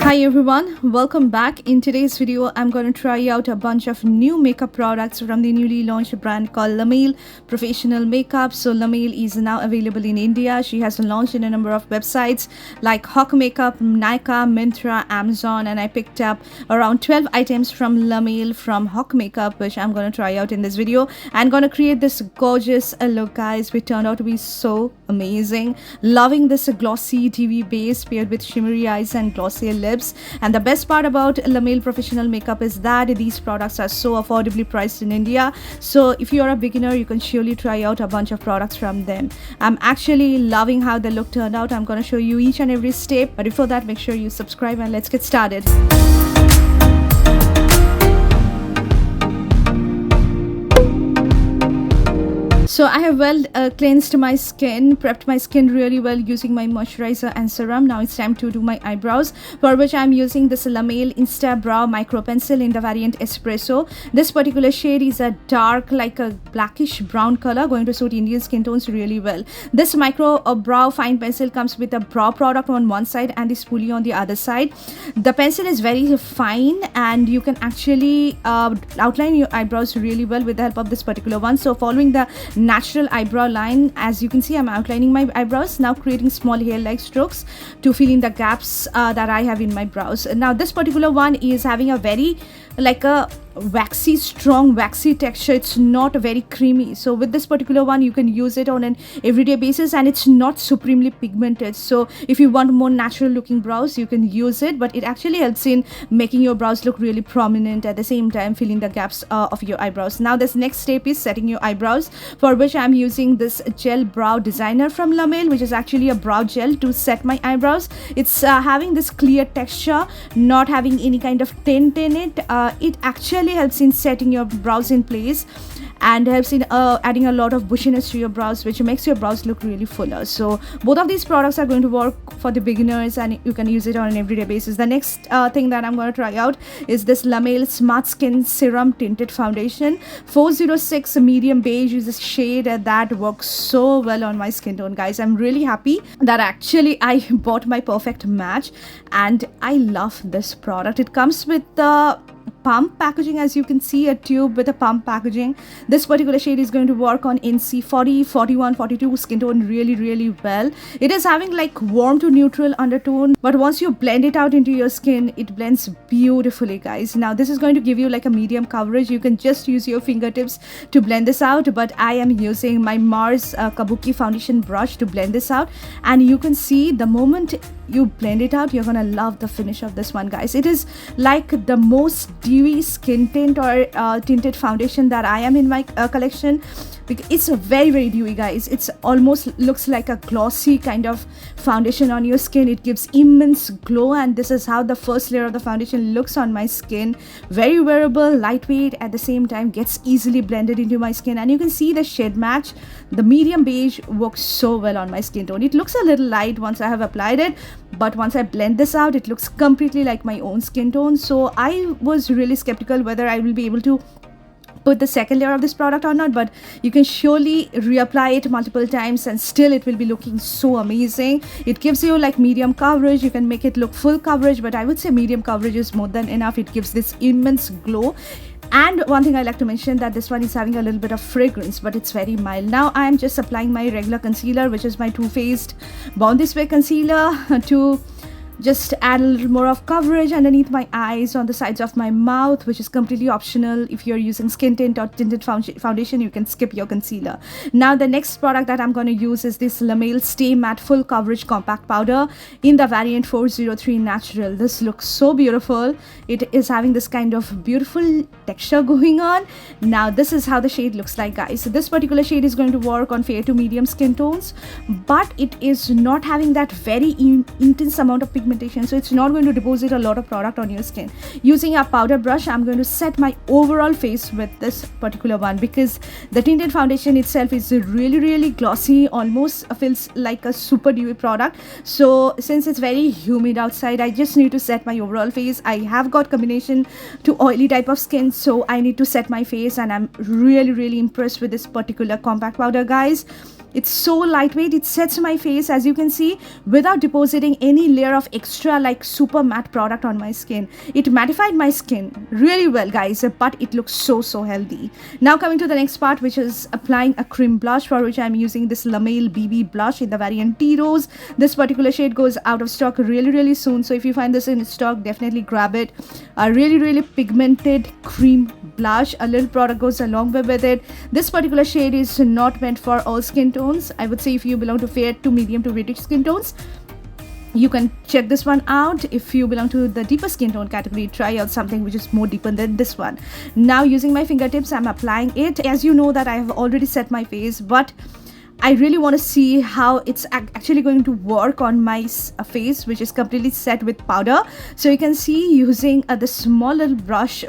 Hi everyone, welcome back. In today's video, I'm going to try out a bunch of new makeup products from the newly launched brand called LAMEL Professional Makeup. So LAMEL is now available in India. She has launched in a number of websites like Hawk Makeup, Nykaa, Myntra, Amazon, and I picked up around 12 items from LAMEL from Hawk Makeup, which I'm going to try out in this video and going to create this gorgeous look, guys, which turned out to be so amazing. Loving this glossy TV base paired with shimmery eyes and glossy lips. And the best part about LAMEL Professional Makeup is that these products are so affordably priced in India. So if you're a beginner, you can surely try out a bunch of products from them. I'm actually loving how the look turned out. I'm going to show you each and every step. But before that, make sure you subscribe and let's get started. So I have cleansed my skin, prepped my skin really well using my moisturizer and serum. Now it's time to do my eyebrows, for which I'm using this LAMEL Insta Brow Micro Pencil in the variant Espresso. This particular shade is a dark, like a blackish brown color, going to suit Indian skin tones really well. This micro brow fine pencil comes with a brow product on one side and the spoolie on the other side. The pencil is very fine and you can actually outline your eyebrows really well with the help of this particular one. So following the natural eyebrow line, as you can see, I'm outlining my eyebrows, now creating small hair-like strokes to fill in the gaps that I have in my brows. Now this particular one is having a very like a waxy, strong waxy texture. It's not very creamy. So with this particular one, you can use it on an everyday basis and it's not supremely pigmented. So if you want more natural looking brows, you can use it, but it actually helps in making your brows look really prominent, at the same time filling the gaps of your eyebrows. Now this next step is setting your eyebrows, for which I'm using this gel brow designer from LAMEL, which is actually a brow gel to set my eyebrows. It's having this clear texture, not having any kind of tint in it. It actually helps in setting your brows in place and helps in adding a lot of bushiness to your brows, which makes your brows look really fuller. So both of these products are going to work for the beginners and you can use it on an everyday basis. The next thing that I'm going to try out is this LAMEL Smart Skin Serum Tinted Foundation. 406 medium beige is a shade that works so well on my skin tone, guys. I'm really happy that actually I bought my perfect match and I love this product. It comes with the pump packaging, as you can see, a tube with a pump packaging. This particular shade is going to work on NC 40, 41, 42 skin tone really well. It is having like warm to neutral undertone, but once you blend it out into your skin, it blends beautifully, guys. Now this is going to give you like a medium coverage. You can just use your fingertips to blend this out, but I am using my Mars Kabuki foundation brush to blend this out, and you can see the moment you blend it out, you're gonna love the finish of this one, guys. It is like the most dewy skin tint or tinted foundation that I am in my collection, because it's very dewy, guys. It's almost looks like a glossy kind of foundation on your skin. It gives immense glow, and this is how the first layer of the foundation looks on my skin. Very wearable, lightweight, at the same time gets easily blended into my skin, and you can see the shade match. The medium beige works so well on my skin tone. It looks a little light once I have applied it, but once I blend this out, it looks completely like my own skin tone. So I was really skeptical whether I will be able to put the second layer of this product or not, but you can surely reapply it multiple times and still it will be looking so amazing. It gives you like medium coverage. You can make it look full coverage, but I would say medium coverage is more than enough. It gives this immense glow. And one thing I like to mention, that this one is having a little bit of fragrance, but it's very mild. Now I am just applying my regular concealer, which is my Too Faced Born This Way concealer, to just add a little more of coverage underneath my eyes, on the sides of my mouth, which is completely optional. If you're using skin tint or tinted foundation, you can skip your concealer. Now the next product that I'm going to use is this LAMEL Stay Matte Full Coverage Compact Powder in the variant 403 Natural. This looks so beautiful. It is having this kind of beautiful texture going on. Now this is how the shade looks like, guys. So this particular shade is going to work on fair to medium skin tones, but it is not having that very intense amount of pigmentation, so it's not going to deposit a lot of product on your skin. Using a powder brush, I'm going to set my overall face with this particular one, because the tinted foundation itself is really glossy, almost feels like a super dewy product. So since it's very humid outside, I just need to set my overall face. I have got combination to oily type of skin, so I need to set my face, and I'm really impressed with this particular compact powder, guys. It's so lightweight. It sets my face, as you can see, without depositing any layer of extra like super matte product on my skin. It mattified my skin really well, guys, but it looks so healthy. Now coming to the next part, which is applying a cream blush, for which I'm using this LAMEL BB blush in the variant Tea Rose. This particular shade goes out of stock really soon, so if you find this in stock, definitely grab it. A really pigmented cream blush. A little product goes along with it. This particular shade is not meant for all skin tones. I would say if you belong to fair to medium to reddish skin tones, you can check this one out. If you belong to the deeper skin tone category, try out something which is more deeper than this one. Now using my fingertips, I'm applying it. As you know that I have already set my face, but I really want to see how it's actually going to work on my face, which is completely set with powder. So you can see using the small little brush,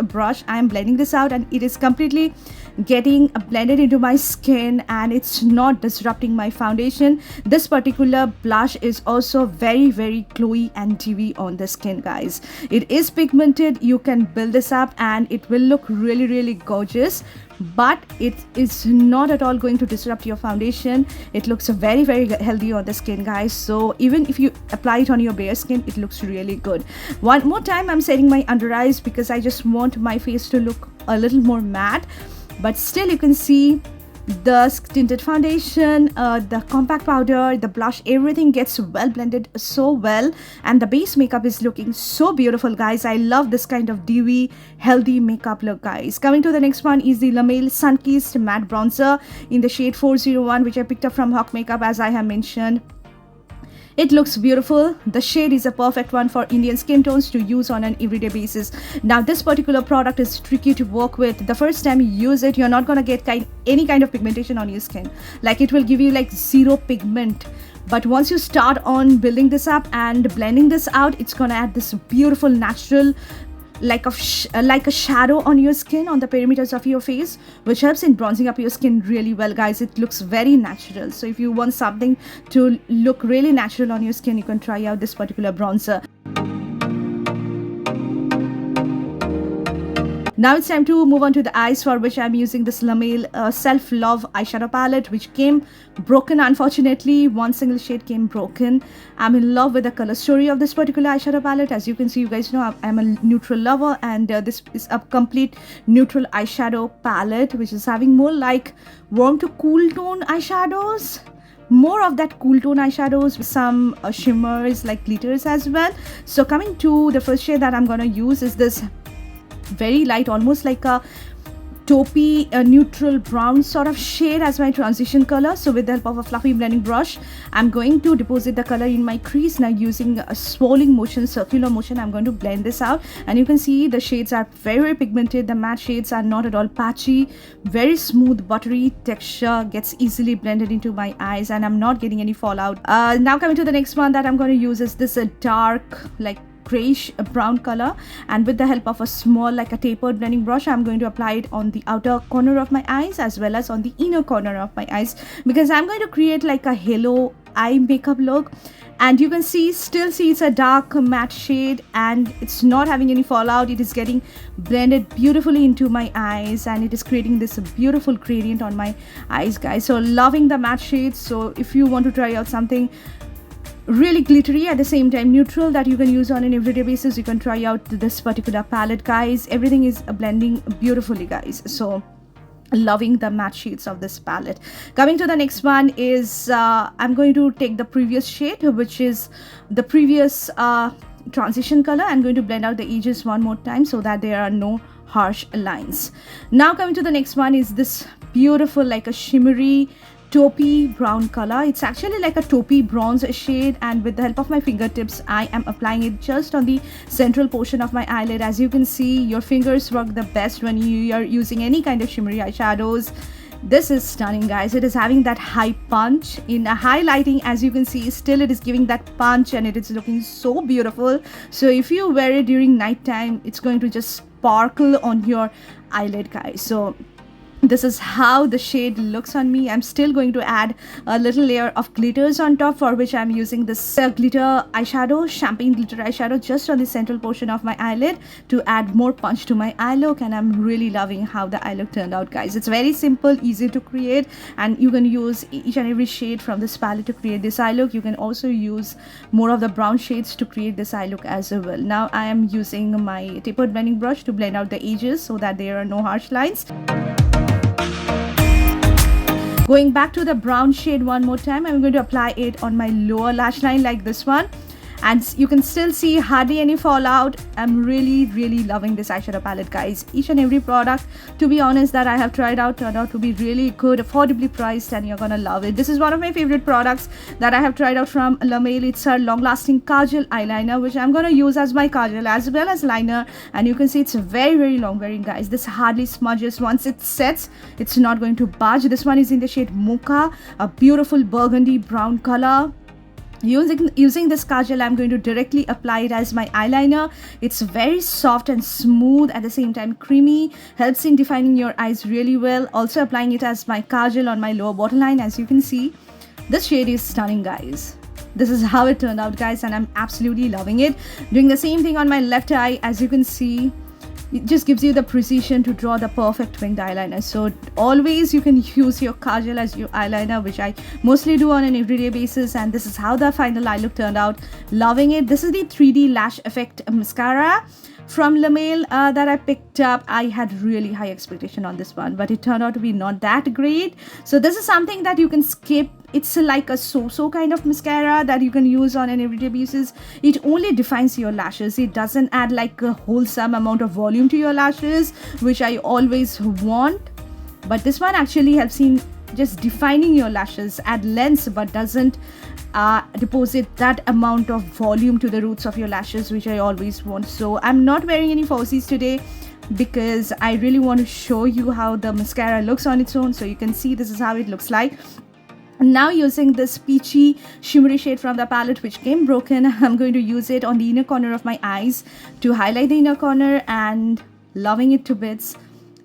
I am blending this out, and it is completely getting blended into my skin, and it's not disrupting my foundation. This particular blush is also very glowy and dewy on the skin, guys. It is pigmented. You can build this up and it will look really gorgeous, but it is not at all going to disrupt your foundation. It looks very healthy on the skin, guys. So even if you apply it on your bare skin, it looks really good. One more time, I'm setting my under eyes because I just want my face to look a little more matte, but still you can see the tinted foundation, the compact powder, the blush, everything gets well blended so well, and the base makeup is looking so beautiful, guys. I love this kind of dewy healthy makeup look, guys. Coming to the next one is the LAMEL Sun-Kissed Matte Bronzer in the shade 401, which I picked up from Hawk Makeup, as I have mentioned. It looks beautiful. The shade is a perfect one for Indian skin tones to use on an everyday basis. Now this particular product is tricky to work with. The first time you use it, you're not gonna get any kind of pigmentation on your skin. Like it will give you like zero pigment. But once you start on building this up and blending this out, it's gonna add this beautiful natural like a shadow on your skin, on the perimeters of your face, which helps in bronzing up your skin really well, guys. It looks very natural. So if you want something to look really natural on your skin, you can try out this particular bronzer. Now it's time to move on to the eyes, for which I'm using this LAMEL Self-Love eyeshadow palette, which came broken, unfortunately. One single shade came broken. I'm in love with the color story of this particular eyeshadow palette. As you can see, you guys know I'm a neutral lover, and this is a complete neutral eyeshadow palette, which is having more like warm to cool tone eyeshadows. More of that cool tone eyeshadows with some shimmers like glitters as well. So coming to the first shade that I'm gonna use is this very light, almost like a taupey neutral brown sort of shade as my transition color. So with the help of a fluffy blending brush, I'm going to deposit the color in my crease. Now using a swirling motion, circular motion, I'm going to blend this out, and you can see the shades are very pigmented. The matte shades are not at all patchy. Very smooth buttery texture, gets easily blended into my eyes, and I'm not getting any fallout. Now coming to the next one that I'm going to use is this dark like grayish brown color, and with the help of a small like a tapered blending brush, I'm going to apply it on the outer corner of my eyes as well as on the inner corner of my eyes, because I'm going to create like a halo eye makeup look. And you can still see it's a dark matte shade, and it's not having any fallout. It is getting blended beautifully into my eyes, and it is creating this beautiful gradient on my eyes, guys. So loving the matte shades. So if you want to try out something really glittery at the same time neutral that you can use on an everyday basis, you can try out this particular palette, guys. Everything is blending beautifully, guys. So loving the matte shades of this palette. Coming to the next one is I'm going to take the previous shade, which is the previous transition color. I'm going to blend out the edges one more time so that there are no harsh lines. Now coming to the next one is this beautiful like a shimmery taupey brown color. It's actually like a taupey bronze shade, and with the help of my fingertips, I am applying it just on the central portion of my eyelid. As you can see, your fingers work the best when you are using any kind of shimmery eyeshadows. This is stunning, guys. It is having that high punch in a high lighting. As you can see, still it is giving that punch, and it is looking so beautiful. So if you wear it during night time, it's going to just sparkle on your eyelid, guys. So This is how the shade looks on me. I'm still going to add a little layer of glitters on top, for which I'm using this glitter eyeshadow, champagne glitter eyeshadow, just on the central portion of my eyelid to add more punch to my eye look. And I'm really loving how the eye look turned out, guys. It's very simple, easy to create, and you can use each and every shade from this palette to create this eye look. You can also use more of the brown shades to create this eye look as well. Now I am using my tapered blending brush to blend out the edges so that there are no harsh lines. Going back to the brown shade one more time, I'm going to apply it on my lower lash line like this one. And you can still see hardly any fallout. I'm really loving this eyeshadow palette, guys. Each and every product, to be honest, that I have tried out turned out to be really good, affordably priced, and you're gonna love it. This is one of my favorite products that I have tried out from LAMEL. It's our long-lasting kajal eyeliner, which I'm gonna use as my kajal as well as liner. And you can see it's very long wearing, guys. This hardly smudges. Once it sets, it's not going to budge. This one is in the shade Mocha, a beautiful burgundy brown color. Using this kajal, I'm going to directly apply it as my eyeliner. It's very soft and smooth, at the same time creamy, helps in defining your eyes really well. Also applying it as my kajal on my lower waterline. As you can see, this shade is stunning, guys. This is how it turned out, guys, and I'm absolutely loving it. Doing the same thing on my left eye. As you can see, it just gives you the precision to draw the perfect winged eyeliner. So always you can use your kajal as your eyeliner, which I mostly do on an everyday basis. And this is how the final eye look turned out. Loving it. This is the 3D Lash Effect mascara from LAMEL that I picked up. I had really high expectation on this one, but it turned out to be not that great. So this is something that you can skip. It's like a so-so kind of mascara that you can use on an everyday basis. It only defines your lashes. It doesn't add like a wholesome amount of volume to your lashes, which I always want. But this one actually helps in just defining your lashes, add length, but doesn't deposit that amount of volume to the roots of your lashes, which I always want. So I'm not wearing any falsies today because I really want to show you how the mascara looks on its own. So you can see this is how it looks like. Now using this peachy shimmery shade from the palette, which came broken, I'm going to use it on the inner corner of my eyes to highlight the inner corner, and loving it to bits.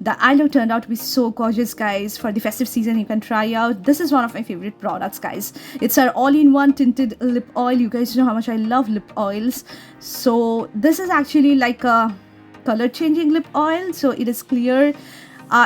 The eye look turned out to be so gorgeous, guys. For the festive season, you can try out. This is one of my favorite products, guys. It's our all-in-one tinted lip oil. You guys know how much I love lip oils. So this is actually like a color changing lip oil. So it is clear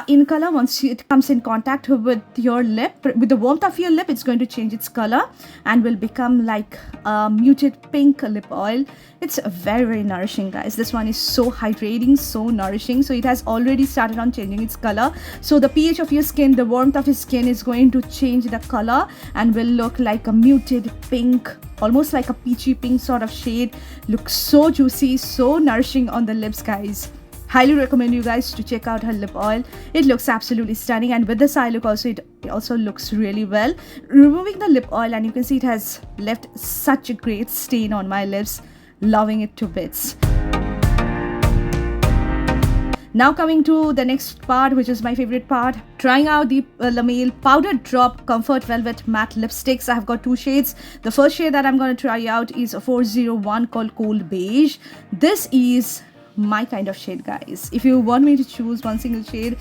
in color. Once it comes in contact with your lip, with the warmth of your lip, it's going to change its color and will become like a muted pink lip oil. It's very nourishing, guys. This one is so hydrating, so nourishing. So it has already started on changing its color. So the pH of your skin, the warmth of your skin is going to change the color and will look like a muted pink, almost like a peachy pink sort of shade. Looks so juicy, so nourishing on the lips, guys. Highly recommend you guys to check out her lip oil. It looks absolutely stunning, and with this eye look also, it also looks really well. Removing the lip oil, and you can see it has left such a great stain on my lips. Loving it to bits. Now coming to the next part, which is my favorite part, trying out the LAMEL Powder Drop Comfort Velvet Matte Lipsticks. I have got two shades. The first shade that I'm going to try out is a 401 called Cold Beige. This is my kind of shade, guys. If you want me to choose one single shade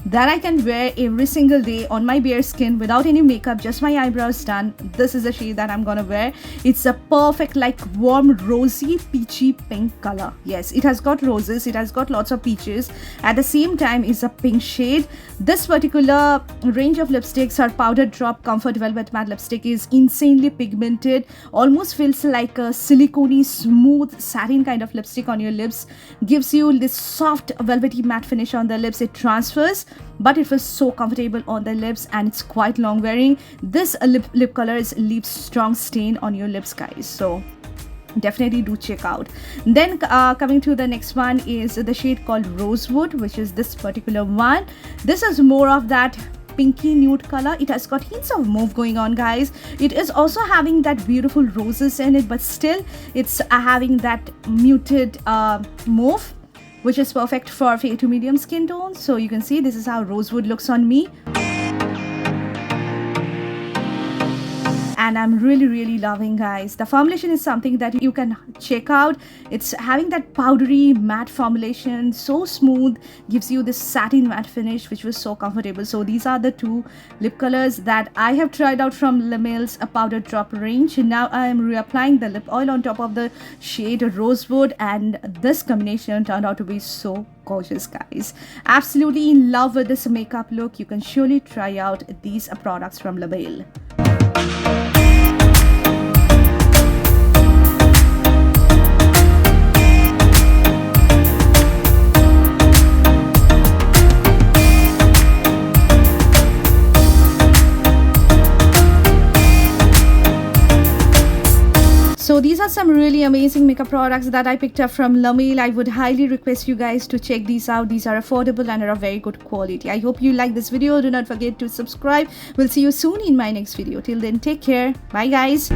that I can wear every single day on my bare skin without any makeup, just my eyebrows done, this is the shade that I'm gonna wear. It's a perfect like warm rosy peachy pink color. Yes, it has got roses, it has got lots of peaches. At the same time, it's a pink shade. This particular range of lipsticks, our Powder Drop Comfort Velvet Matte Lipstick, is insanely pigmented, almost feels like a silicone smooth satin kind of lipstick on your lips. Gives you this soft velvety matte finish on the lips. It transfers, but it feels so comfortable on the lips, and it's quite long wearing. This lip color leaves strong stain on your lips, guys. So definitely do check out. Then coming to the next one is the shade called Rosewood, which is this particular one. This is more of that pinky nude color. It has got hints of mauve going on, guys. It is also having that beautiful roses in it, but still it's having that muted mauve, which is perfect for fair to medium skin tone. So you can see this is how Rosewood looks on me. and I'm really loving, guys. The formulation is something that you can check out. It's having that powdery matte formulation, so smooth, gives you this satin matte finish which was so comfortable. So these are the two lip colors that I have tried out from LAMEL's powder drop range. Now I am reapplying the lip oil on top of the shade Rosewood, and this combination turned out to be so gorgeous, guys. Absolutely in love with this makeup look. You can surely try out these products from LAMEL. So these are some really amazing makeup products that I picked up from LAMEL. I would highly request you guys to check these out. These are affordable and are of very good quality. I hope you like this video. Do not forget to subscribe. We'll see you soon in my next video. Till then, take care. Bye, guys.